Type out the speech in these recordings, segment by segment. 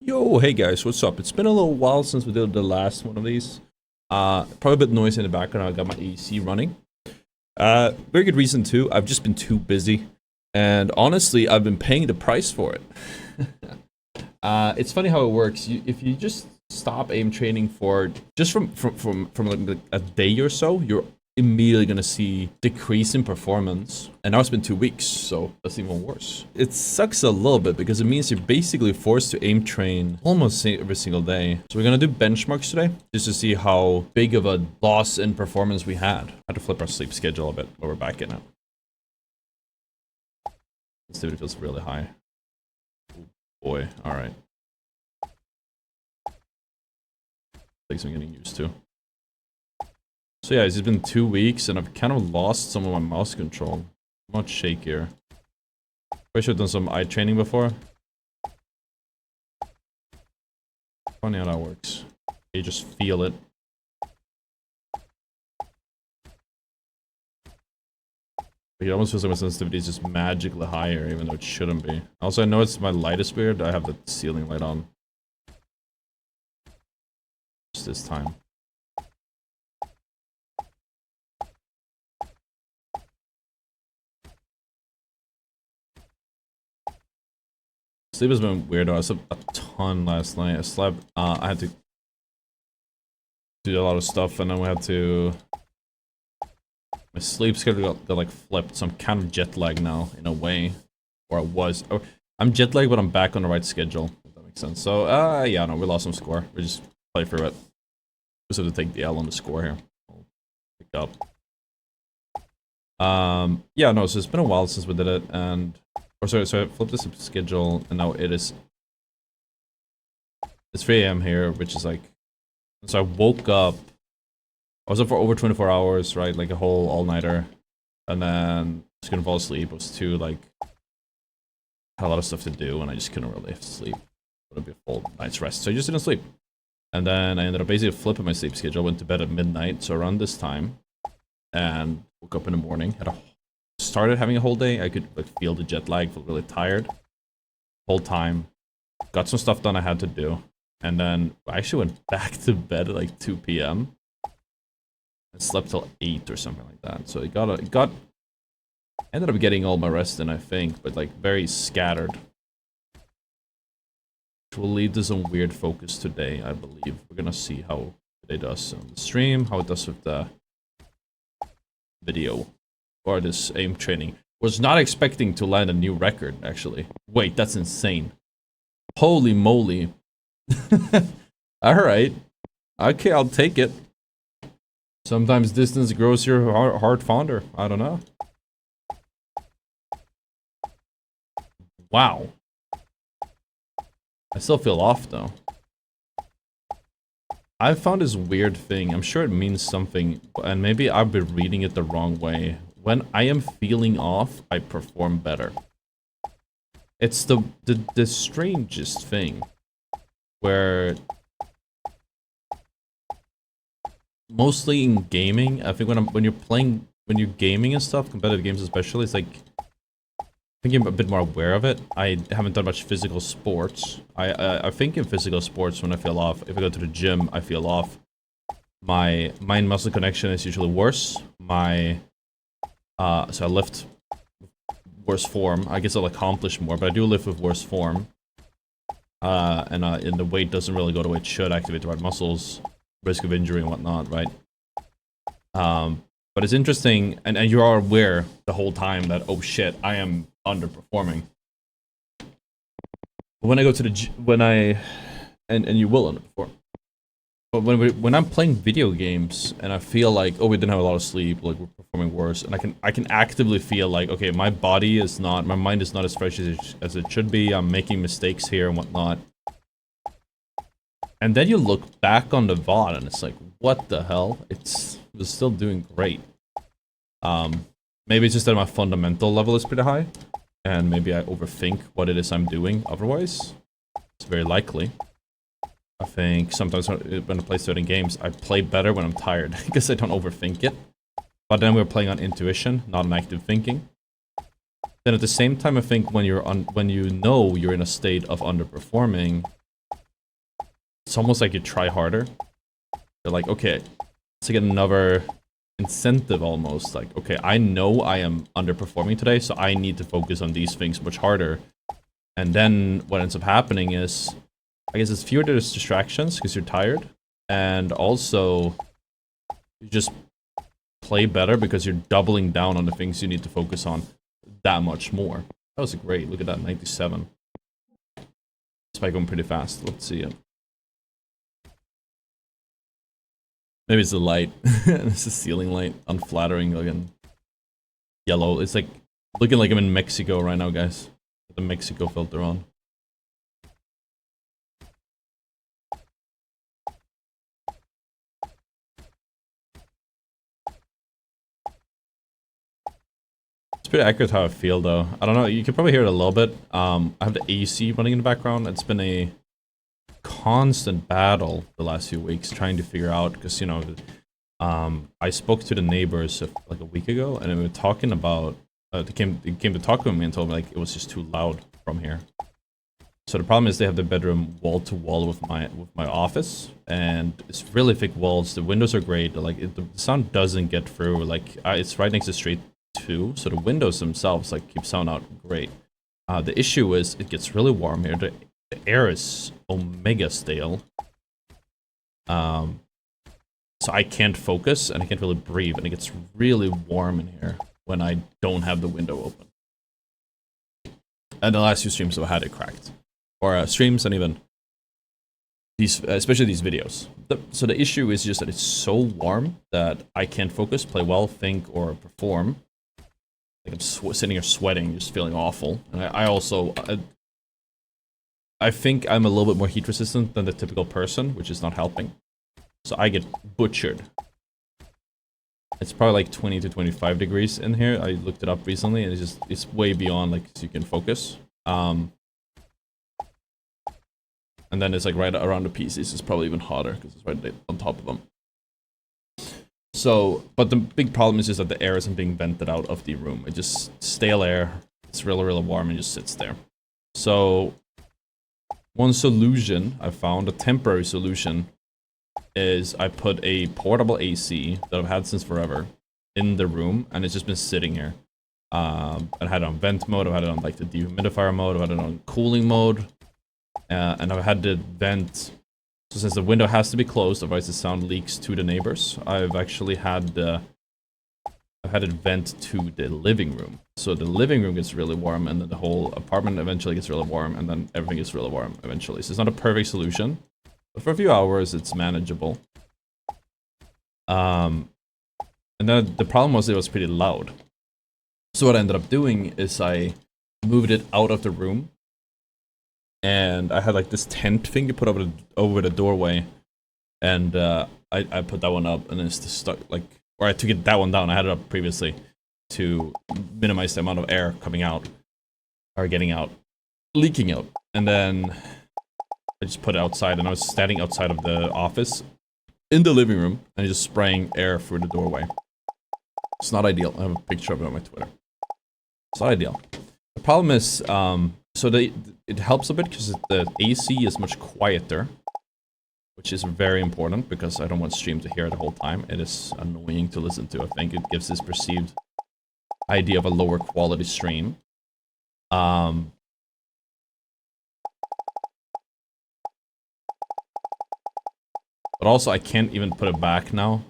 Yo, hey guys, what's up? It's been a little while since we did the last one of these. Probably a bit noisy in the background. I got my AC running. Very good reason too. I've just been too busy, and honestly, I've been paying the price for it. It's funny how it works. If you just stop aim training for just from like a day or so, you're immediately gonna see decrease in performance. And now it's been 2 weeks, so that's even worse. It sucks a little bit because it means you're basically forced to aim train almost every single day. So we're gonna do benchmarks today just to see how big of a loss in performance we had. I had to flip our sleep schedule a bit, but we're back in it. Sensitivity feels really high. Oh boy, alright. Things I'm getting used to. So yeah, it's been 2 weeks and I've kind of lost some of my mouse control. Much shakier. I should have done some eye training before. Funny how that works. You just feel it. But it almost feels like my sensitivity is just magically higher, even though it shouldn't be. Also, I know it's my light is weird. I have the ceiling light on. Just this time. Sleep has been weird though. I slept a ton last night. I had to do a lot of stuff and then we had to... My sleep schedule got like flipped, so I'm kind of jet lagged now in a way. Or I was. I'm jet lagged, but I'm back on the right schedule, if that makes sense. So, yeah, no, we lost some score. We just play through it. Just have to take the L on the score here. I'll pick up. Yeah, no, so it's been a while since we did it, and... Or sorry, so I flipped this schedule, and now it's 3 AM here, which is like... So I woke up... I was up for over 24 hours, right? Like a whole all-nighter. And then I was gonna fall asleep. I was too, like... Had a lot of stuff to do, and I just couldn't really sleep. It would be a full night's rest, so I just didn't sleep. And then I ended up basically flipping my sleep schedule. I went to bed at midnight, so around this time. And woke up in the morning, started having a whole day. I could like feel the jet lag, feel really tired whole time. Got some stuff done I had to do, and then I actually went back to bed at like 2 p.m. and slept till 8 or something like that. So ended up getting all my rest in, I think, but like very scattered. Which will lead to some weird focus today, I believe. We're gonna see how today does on the stream, how it does with the video or this aim training. Was not expecting to land a new record, actually. Wait, that's insane. Holy moly. Alright. Okay, I'll take it. Sometimes distance grows your heart fonder. I don't know. Wow. I still feel off, though. I've found this weird thing. I'm sure it means something, and maybe I've been reading it the wrong way. When I am feeling off, I perform better. It's the strangest thing. Where... Mostly in gaming, I think when you're gaming and stuff, competitive games especially, it's like... I think I'm a bit more aware of it. I haven't done much physical sports. I think in physical sports, when I feel off, if I go to the gym, I feel off. My mind-muscle connection is usually worse. So I lift worse form. I guess I'll accomplish more, but I do lift with worse form. And the weight doesn't really go the way it should, activate the right muscles, risk of injury and whatnot, right? But it's interesting, and you are aware the whole time that, oh shit, I am underperforming. When I go to the and you will underperform. But when I'm playing video games and I feel like, oh, we didn't have a lot of sleep, like we're performing worse, and I can actively feel like, okay, my mind is not as fresh as it should be. I'm making mistakes here and whatnot. And then you look back on the VOD and it's like, what the hell? It was still doing great. Maybe it's just that my fundamental level is pretty high, and maybe I overthink what it is I'm doing otherwise. It's very likely. I think sometimes when I play certain games, I play better when I'm tired, because I don't overthink it. But then we're playing on intuition, not on active thinking. Then at the same time, I think when you know you're in a state of underperforming, it's almost like you try harder. They're like, okay, let's get another incentive almost. Like, okay, I know I am underperforming today, so I need to focus on these things much harder. And then what ends up happening is, I guess it's fewer distractions because you're tired. And also, you just play better because you're doubling down on the things you need to focus on that much more. That was great. Look at that, 97. Spike going pretty fast. Let's see it. Maybe it's the light. It's the ceiling light. Unflattering looking. Yellow. It's like looking like I'm in Mexico right now, guys. With the Mexico filter on. It's pretty accurate how I feel though. I don't know, you can probably hear it a little bit. I have the AC running in the background. It's been a constant battle the last few weeks trying to figure out, because you know, I spoke to the neighbors like a week ago, and we were talking about they came to talk with me and told me like it was just too loud from here. So the problem is they have the bedroom wall to wall with my office, and it's really thick walls. The windows are great. Like the sound doesn't get through. Like it's right next to Street 2, so the windows themselves like keep sound out great. The issue is it gets really warm here. The air is omega stale. So I can't focus and I can't really breathe, and it gets really warm in here when I don't have the window open. And the last few streams I've had it cracked. Or streams and even these, especially these videos. So the issue is just that it's so warm that I can't focus, play well, think, or perform. Like I'm sitting here sweating, just feeling awful. And I also, I think I'm a little bit more heat resistant than the typical person, which is not helping. So I get butchered. It's probably like 20 to 25 degrees in here. I looked it up recently, and it's way beyond like so you can focus. And then it's like right around the PCs. It's probably even hotter because it's right on top of them. So, but the big problem is just that the air isn't being vented out of the room. It just stale air. It's really, really warm and just sits there. So, one solution I found, a temporary solution, is I put a portable AC that I've had since forever in the room, and it's just been sitting here. I had it on vent mode, I've had it on like the dehumidifier mode, I've had it on cooling mode, and I've had the vent. So since the window has to be closed, otherwise the sound leaks to the neighbors, I've actually had it vent to the living room. So the living room gets really warm, and then the whole apartment eventually gets really warm, and then everything gets really warm eventually. So it's not a perfect solution, but for a few hours it's manageable. And then the problem was it was pretty loud. So what I ended up doing is I moved it out of the room, and I had like this tent thing you put over the doorway, and I put that one up, and it's just stuck like, or I took that one down. I had it up previously to minimize the amount of air coming out, or getting out, leaking out, and then I just put it outside, and I was standing outside of the office in the living room, and just spraying air through the doorway. It's not ideal. I have a picture of it on my Twitter. It's not ideal. The problem is, so it helps a bit because the AC is much quieter, which is very important because I don't want stream to hear it the whole time. It is annoying to listen to. I think it gives this perceived idea of a lower quality stream. But also I can't even put it back now,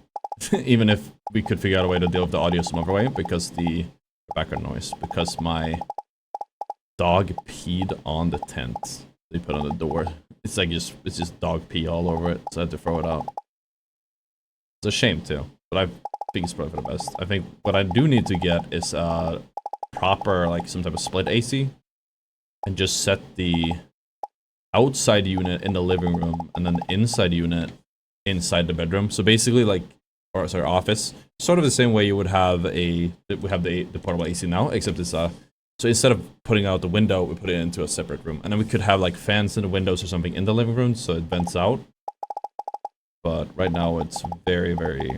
even if we could figure out a way to deal with the audio some other way, because the background noise, because my dog peed on the tent they put on the door. It's like it's just dog pee all over it, so I had to throw it out. It's a shame too, but I think it's probably for the best. I think what I do need to get is proper, like some type of split AC, and just set the outside unit in the living room and then the inside unit inside the bedroom. So basically like, or sorry, office, sort of the same way you would have we have the portable AC now, except it's so instead of putting out the window, we put it into a separate room, and then we could have like fans in the windows or something in the living room so it vents out. But right now it's very, very,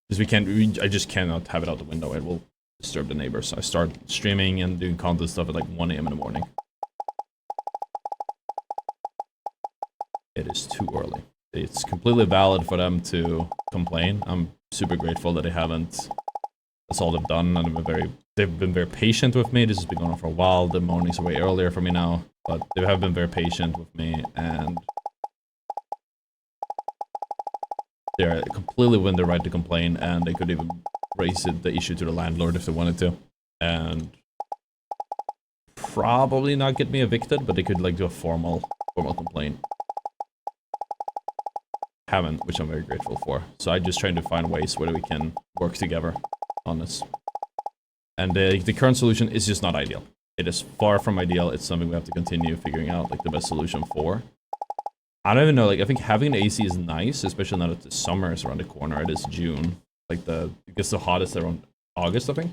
because I just cannot have it out the window. It will disturb the neighbors. So I start streaming and doing content stuff at like 1 AM in the morning. it is too early. It's completely valid for them to complain. I'm super grateful that they haven't. That's all they've done, and they've been very patient with me. This has been going on for a while. The mornings are way earlier for me now, but they have been very patient with me, and they're completely within their right to complain, and they could even raise the issue to the landlord if they wanted to, and probably not get me evicted, but they could like do a formal complaint. Haven't, which I'm very grateful for. So I'm just trying to find ways where we can work together on this. And the current solution is just not ideal. It is far from ideal. It's something we have to continue figuring out like the best solution for. I don't even know, like I think having an AC is nice, especially now that the summer is around the corner. It is June. Like it gets the hottest around August, I think.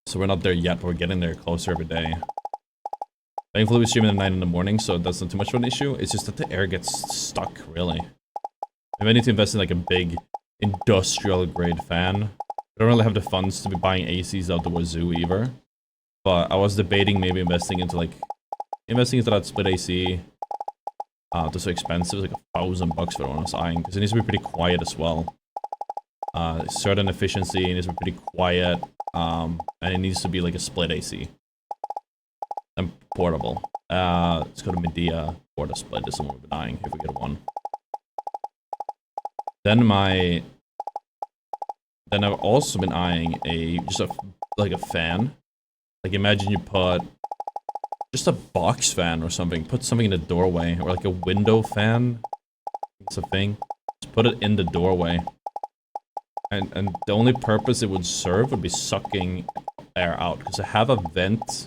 So we're not there yet, but we're getting there closer every day. Thankfully, we stream at 9 in the morning, so that's not too much of an issue. It's just that the air gets stuck, really. Maybe I need to invest in like a big industrial grade fan. I don't really have the funds to be buying ACs out the wazoo either. But I was debating maybe investing into that split AC. It's so expensive, like $1,000 for the one I was eyeing, because it needs to be pretty quiet as well. Certain efficiency, it needs to be pretty quiet, and it needs to be like a split AC. And portable. Let's go to Medea Porta Split. This is the one we've been eyeing if we get one. Then I've also been eyeing like a fan. Like imagine you put just a box fan or something. Put something in the doorway, or like a window fan. It's a thing. Just put it in the doorway. And the only purpose it would serve would be sucking air out, because I have a vent.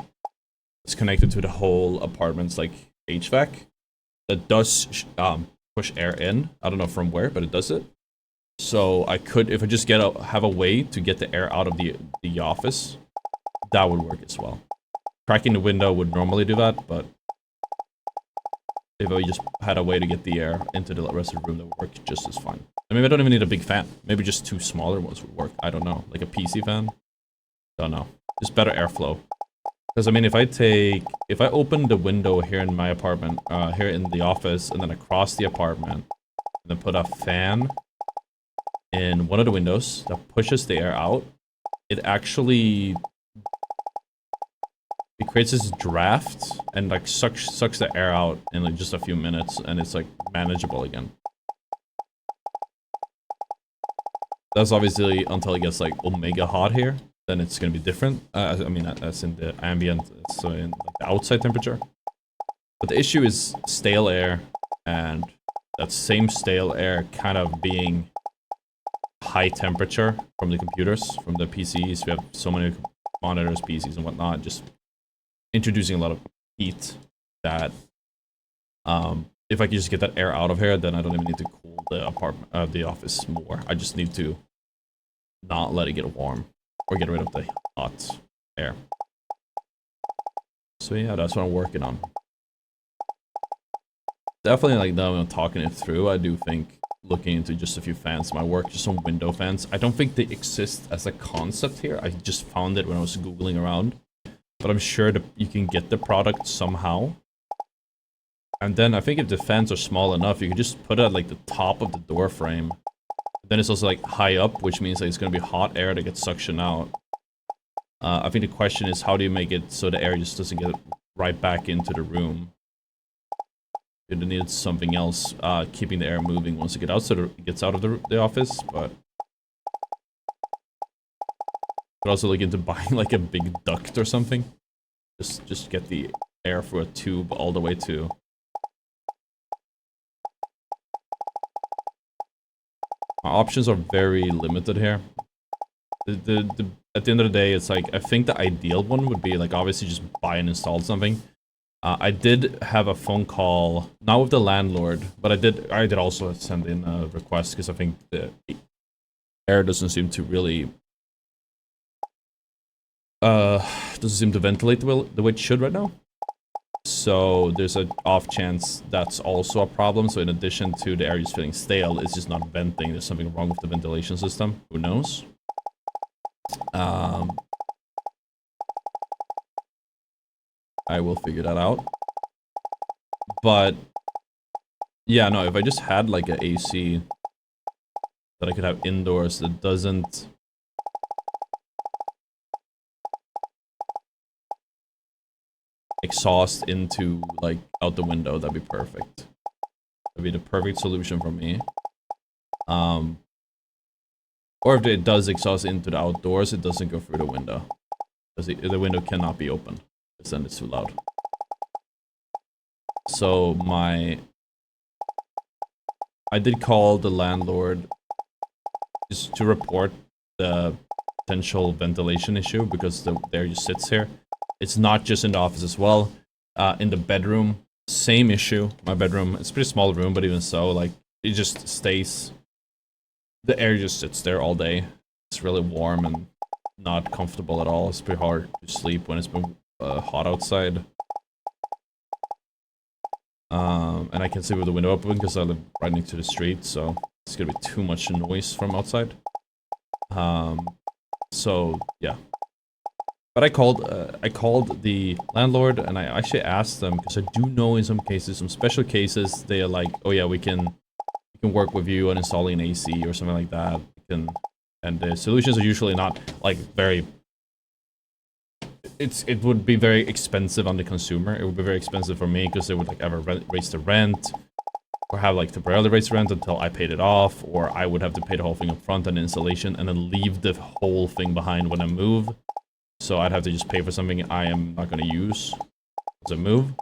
It's connected to the whole apartment's like HVAC that does push air in. I don't know from where, but it does it. So I could, if I just have a way to get the air out of the office, that would work as well. Cracking the window would normally do that, but if I just had a way to get the air into the rest of the room, that would work just as fine. I mean, I don't even need a big fan. Maybe just 2 smaller ones would work. I don't know, like a PC fan. Don't know. Just better airflow. Because I mean, if I open the window here in my apartment, here in the office, and then across the apartment, and then put a fan in one of the windows that pushes the air out, it creates this draft and like sucks the air out in like just a few minutes, and it's like manageable again. That's obviously until it gets like omega hot here. Then it's gonna be different. I mean, that's in the ambient, so in like, the outside temperature. But the issue is stale air, and that same stale air kind of being high temperature from the computers, from the PCs. We have so many monitors, PCs, and whatnot, just introducing a lot of heat that, if I could just get that air out of here, then I don't even need to cool the office more. I just need to not let it get warm. Or get rid of the hot air. So yeah, that's what I'm working on. Definitely, like, now I'm talking it through, I do think looking into just a few fans might work, just some window fans. I don't think they exist as a concept here. I just found it when I was Googling around. But I'm sure that you can get the product somehow. And then I think if the fans are small enough, you can just put it at like the top of the door frame. Then it's also like high up, which means like it's going to be hot air that gets suctioned out. I think the question is, how do you make it so the air just doesn't get right back into the room? You need something else, keeping the air moving once it gets out of the office, but could also look into buying like a big duct or something. Just get the air through a tube all the way to. Our options are very limited here. At the end of the day, it's like, I think the ideal one would be like, obviously just buy and install something. I did have a phone call, not with the landlord, but I did also send in a request, because I think the air doesn't seem to really, doesn't seem to ventilate the way it should right now. So there's an off chance that's also a problem. So in addition to the air just feeling stale, it's just not venting. There's something wrong with the ventilation system. Who knows? I will figure that out. But yeah, no, if I just had like an AC that I could have indoors that doesn't exhaust into like out the window, that'd be perfect. That'd be the perfect solution for me. Or if it does exhaust into the outdoors, it doesn't go through the window. Because the window cannot be open, because then it's too loud. So I did call the landlord just to report the potential ventilation issue, because the air just sits here. It's not just in the office as well. In the bedroom, same issue. My bedroom, it's a pretty small room, but even so, like, it just stays. The air just sits there all day. It's really warm and not comfortable at all. It's pretty hard to sleep when it's been hot outside. And I can sleep with the window open because I live right next to the street, so it's gonna be too much noise from outside. So yeah. But I called the landlord, and I actually asked them, because I do know in some cases, some special cases, they are like, oh yeah, we can work with you on installing an AC or something like that. And the solutions are usually not like very. It would be very expensive on the consumer. It would be very expensive for me, because they would like ever raise the rent, or have like temporarily raise rent until I paid it off, or I would have to pay the whole thing up front on installation and then leave the whole thing behind when I move. So I'd have to just pay for something I am not going to use as I move.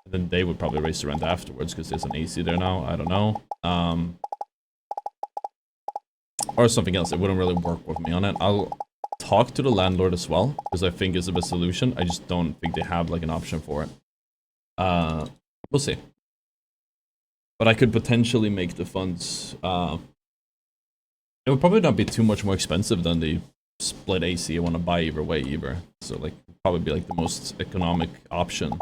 And then they would probably raise the rent afterwards, because there's an AC there now. I don't know. Or something else. It wouldn't really work with me on it. I'll talk to the landlord as well, because I think it's the best solution. I just don't think they have like an option for it. We'll see. But I could potentially make the funds. It would probably not be too much more expensive than the split AC I want to buy either way either. So like probably be like the most economic option.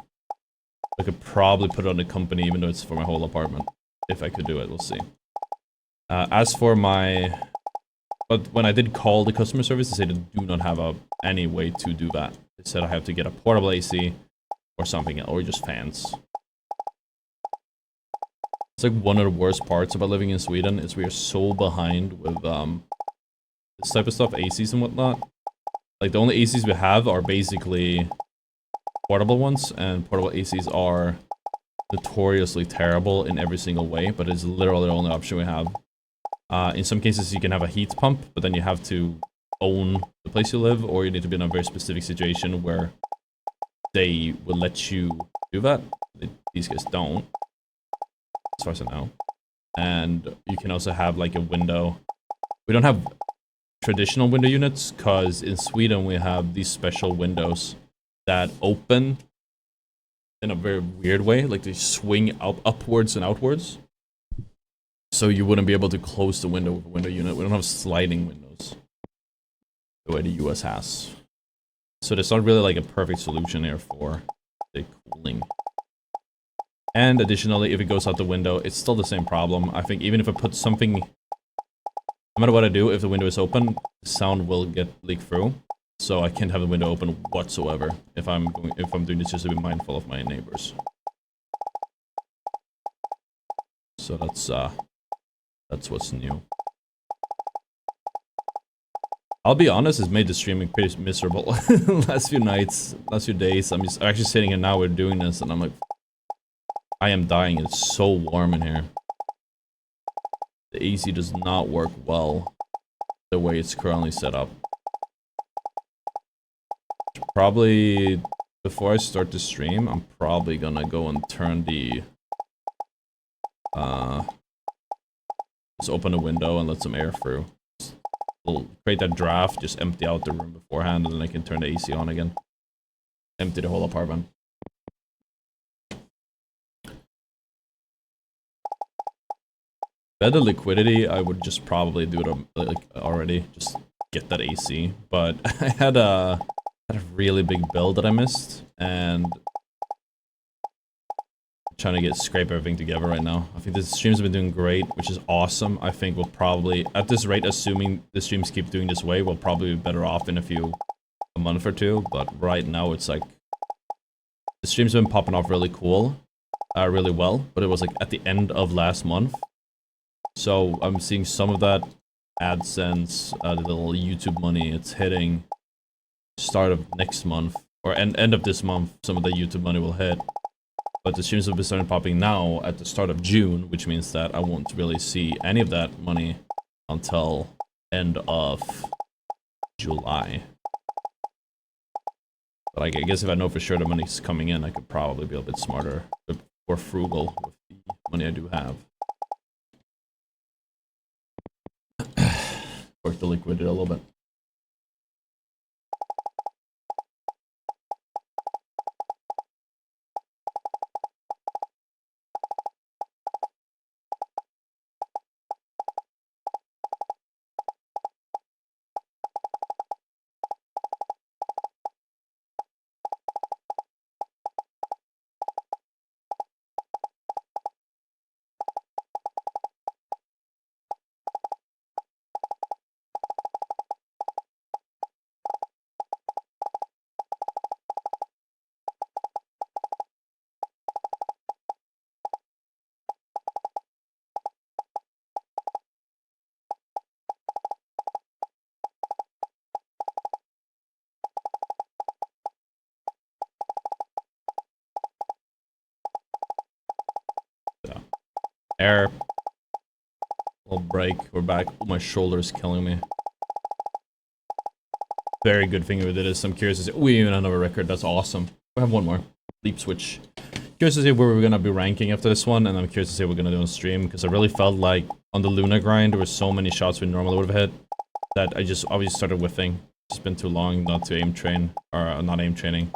I could probably put it on the company, even though it's for my whole apartment. If I could do it, we'll see. As for my... But when I did call the customer service, they said they do not have any way to do that. They said I have to get a portable AC or something, or just fans. It's like one of the worst parts about living in Sweden is we are so behind with this type of stuff, ACs and whatnot. Like the only ACs we have are basically portable ones, and portable ACs are notoriously terrible in every single way, but it's literally the only option we have. In some cases you can have a heat pump, but then you have to own the place you live, or you need to be in a very specific situation where they will let you do that. These guys don't, as far as I know. And you can also have like a window. We don't have traditional window units, because in Sweden we have these special windows that open in a very weird way, like they swing upwards and outwards. So you wouldn't be able to close the window with a window unit. We don't have sliding windows the way the US has. So there's not really like a perfect solution here for the cooling. And additionally, if it goes out the window, it's still the same problem. I think even if I put something, no matter what I do, if the window is open, the sound will leak through. So I can't have the window open whatsoever if I'm doing this just to be mindful of my neighbors. So that's what's new. I'll be honest, it's made the streaming pretty miserable last few nights, last few days. I'm actually sitting here now, we're doing this, and I'm like, I am dying. It's so warm in here. The AC does not work well the way it's currently set up. Probably, before I start the stream, I'm probably gonna go and turn the... just open a window and let some air through. We'll create that draft, just empty out the room beforehand, and then I can turn the AC on again. Empty the whole apartment. Better liquidity, I would just probably do it like already, just get that AC. But I had a really big bill that I missed, and I'm trying to scrape everything together right now. I think the streams have been doing great, which is awesome. I think we'll probably, at this rate, assuming the streams keep doing this way, we'll probably be better off in a month or two. But right now, it's like the streams have been popping off really cool. really well, but it was like at the end of last month. So I'm seeing some of that AdSense, the little YouTube money, it's hitting start of next month, or end of this month, some of the YouTube money will hit. But the streams will be starting popping now at the start of June, which means that I won't really see any of that money until end of July. But I guess if I know for sure the money's coming in, I could probably be a bit smarter, a bit more frugal with the money I do have. Work the liquidity a little bit. Air. Little break. We're back. Oh, my shoulder's killing me. Very good thing we did this. I'm curious to see. We even have another record. That's awesome. We have one more. Leap switch. Curious to see where we're gonna be ranking after this one, and I'm curious to see what we're gonna do on stream, because I really felt like on the Luna grind there were so many shots we normally would have hit that I just obviously started whiffing. It's been too long not to aim train, or not aim training.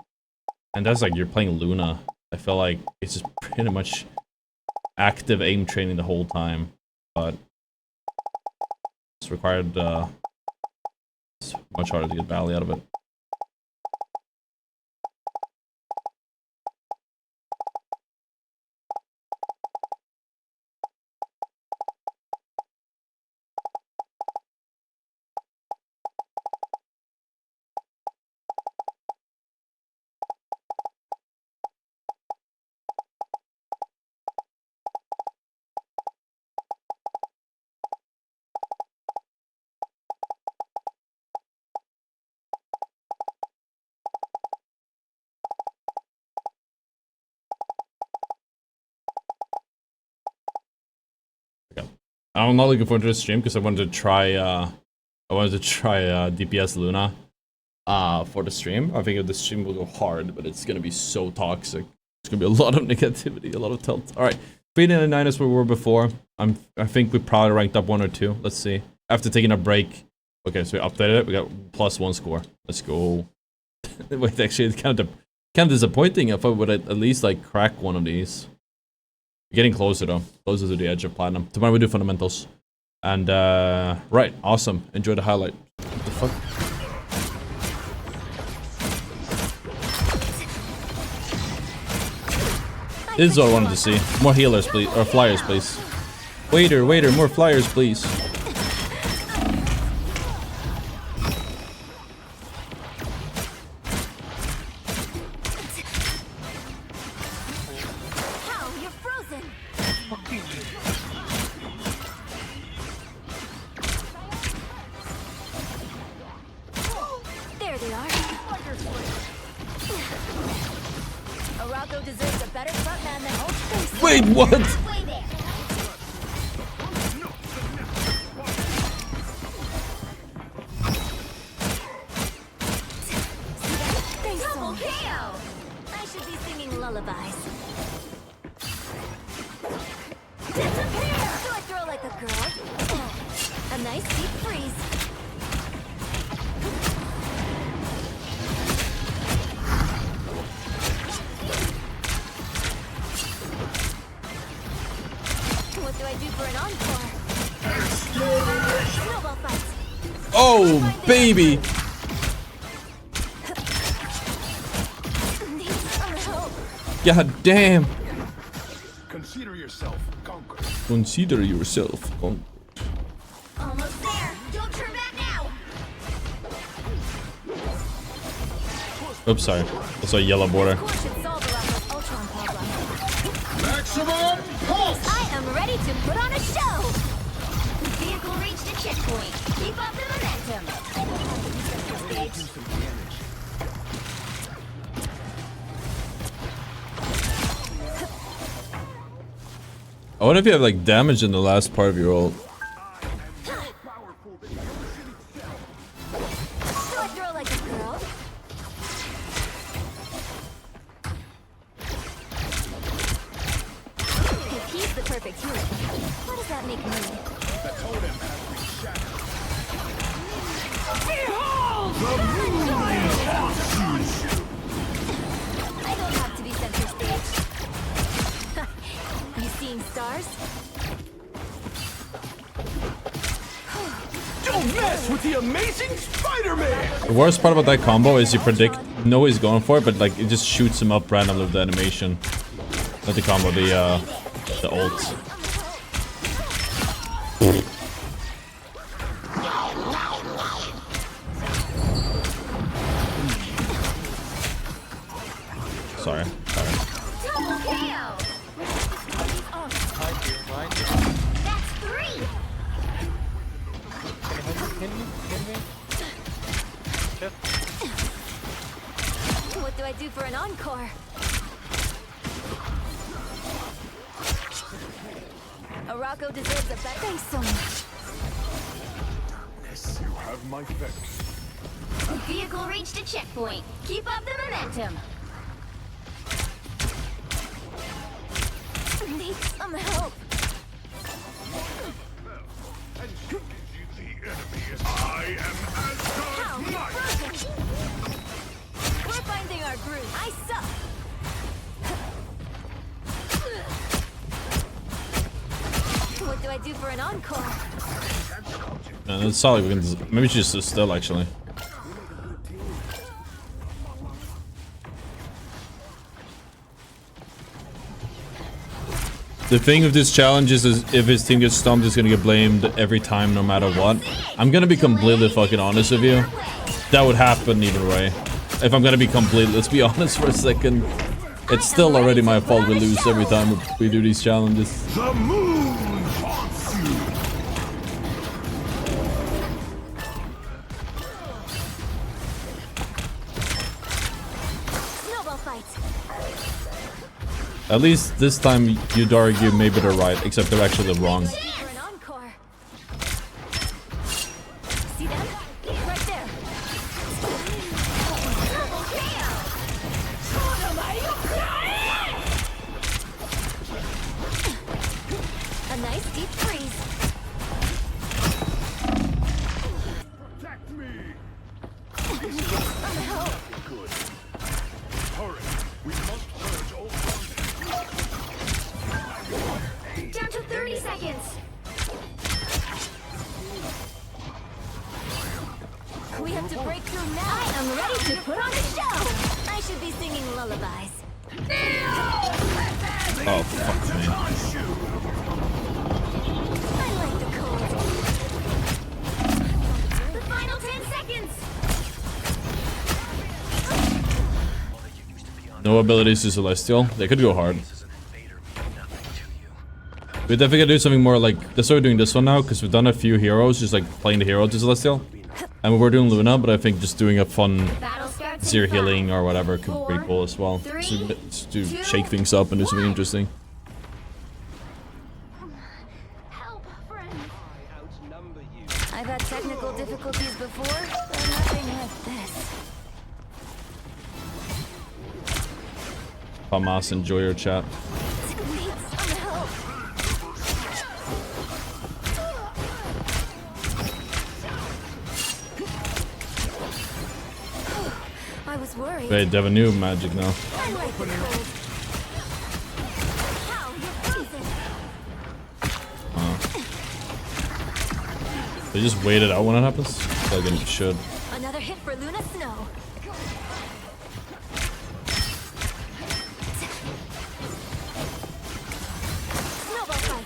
And that's like, you're playing Luna. I feel like it's just pretty much active aim training the whole time, but it's required, it's much harder to get value out of it. I'm not looking forward to this stream because I wanted to try DPS Luna for the stream. I think the stream will go hard, but it's gonna be so toxic. It's gonna be a lot of negativity, a lot of tilt. All right, 399 is where we were before. I think we probably ranked up 1 or 2. Let's see. After taking a break. Okay, so we updated it. We got +1 score. Let's go. Wait, actually, it's kind of disappointing. I thought we would at least like crack one of these. Getting closer though, closer to the edge of platinum. Tomorrow we do fundamentals. And right, awesome. Enjoy the highlight. What the fuck? This is what I wanted to see. More healers, please, or flyers, please. Waiter, more flyers, please. Wait, what? I should be singing lullabies. Disappear! Do I throw like a girl? A nice deep freeze. What do I do for an encore? Snowball fight. Oh, baby! God damn! Consider yourself conquered. Consider yourself conquered. Almost there. Don't turn back now. Oops, sorry. I saw a yellow border. Core should solve Arako's Ultron problem. am ready to put on a show! Vehicle reached a checkpoint. Keep up the momentum. I wonder if you have like damage in the last part of your ult. Do I throw like a girl? If he's the perfect human, what does that make me? The totem has been shattered. I don't have to be center stage. You seeing stars? Don't mess with the amazing Spider-Man! The worst part about that combo is you know he's going for it, but like it just shoots him up randomly with the animation. Not the combo, the ult. Sorry. Double KO! That's 3! What do I do for an encore? Arako deserves a better. Thanks so much. You have my thanks. Vehicle reached a checkpoint. Keep up the momentum. Need some help. I am How? Asgard's might! Perfect. We're finding our groove. I suck. What do I do for an encore? It's solid. We can maybe we should just sit still actually. The thing with this challenge is if his team gets stumped, he's gonna get blamed every time, no matter what. I'm gonna be completely fucking honest with you. That would happen either way. If I'm gonna be let's be honest for a second. It's still already my fault we lose every time we do these challenges. The moon haunts you! Snowball fight. At least this time you'd argue maybe they're right, except they're actually wrong. For an encore. See them? Right there. Double KO. A nice deep freeze. Protect me! Oh, Good. Hurry! We must purge all down to 30 seconds. We have to break through now. I am ready to put on a show. I should be singing lullabies. Oh, fuck me. I like the cold. The final 10 seconds. No abilities to Celestial. They could go hard. We definitely gotta do something more like... That's why we're doing this one now, because we've done a few heroes, just like playing the hero to Celestial. And we're doing Luna, but I think just doing a fun Battle starts in zero 5, healing or whatever could be pretty cool as well. 3, Just to 2, shake things up and do something interesting. Help, friend. I've had technical difficulties before, but nothing like this. Hamas, enjoy your chat. Need some help. I was worried. Wait, they have a new magic now. I like the cold. How? You're freezing. They just wait it out when it happens? Like it should. Another hit for Luna Snow. Snowball fight.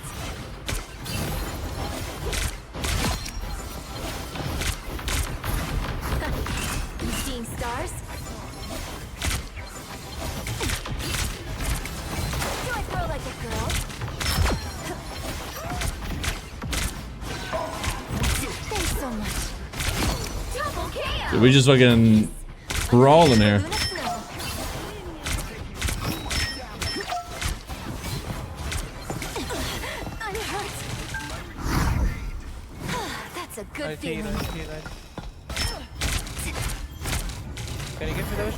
You seeing stars? Do I throw like a girl? Dude, we just fucking crawling here. Luna Snow. I'm hurt. That's a good feeling. Can you get me those?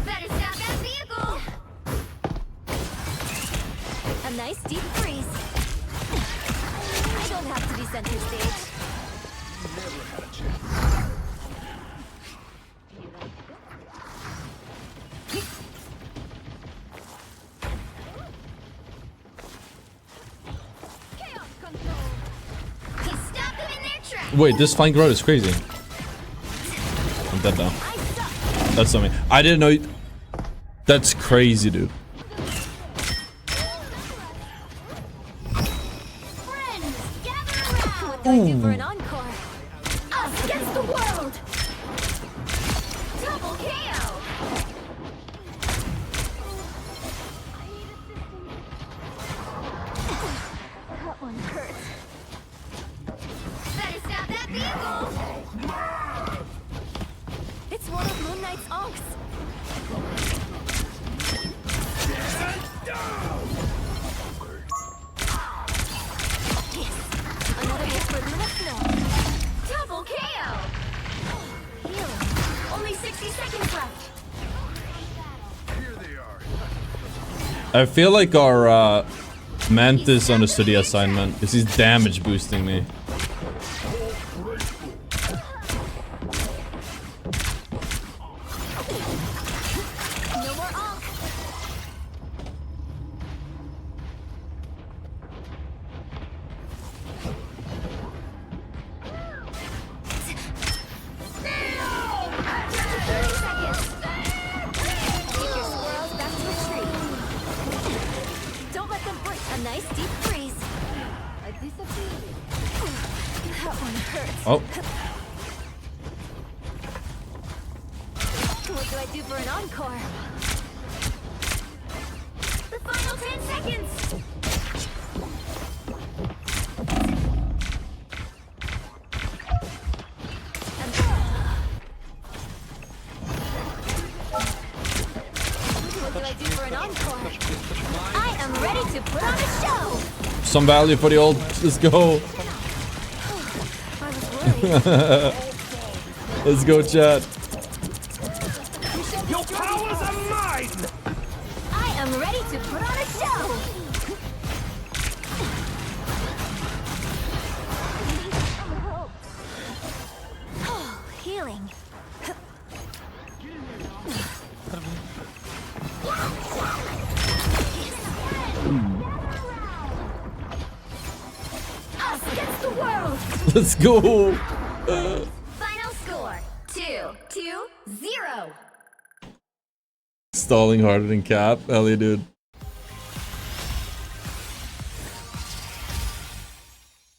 Better stop that vehicle. A nice deep freeze. I don't have to be center stage. Never had a chance. Chaos control. He stopped them in their tracks. Wait, this flying road is crazy. I'm dead now. I suck. That's something. I didn't know. That's crazy, dude. Friends, gather around. What do I do for an encore? Us against the world. Double KO. That one hurts. Better stop that vehicle. It's one of Moon Knight's onks. Another hit for Luna Snow. Double KO. Healing. Only 60 seconds left. Here they are. I feel like our Mantis understood the assignment because he's damage boosting me. No more onk. Take your squirrels back to a tree. Don't let them break. A nice deep freeze. I disappeared. That one hurts. Oh, What do I do for an encore? The final 10 seconds! What do I do for an encore? I am ready to put on a show! some value for the old. Let's go. I was worried. Let's go, chat. Your powers are mine! I am ready to put on a show! Oh, healing. Us against the world! Let's go. Final score 2-0. Stalling harder than Cap. Hell yeah, dude.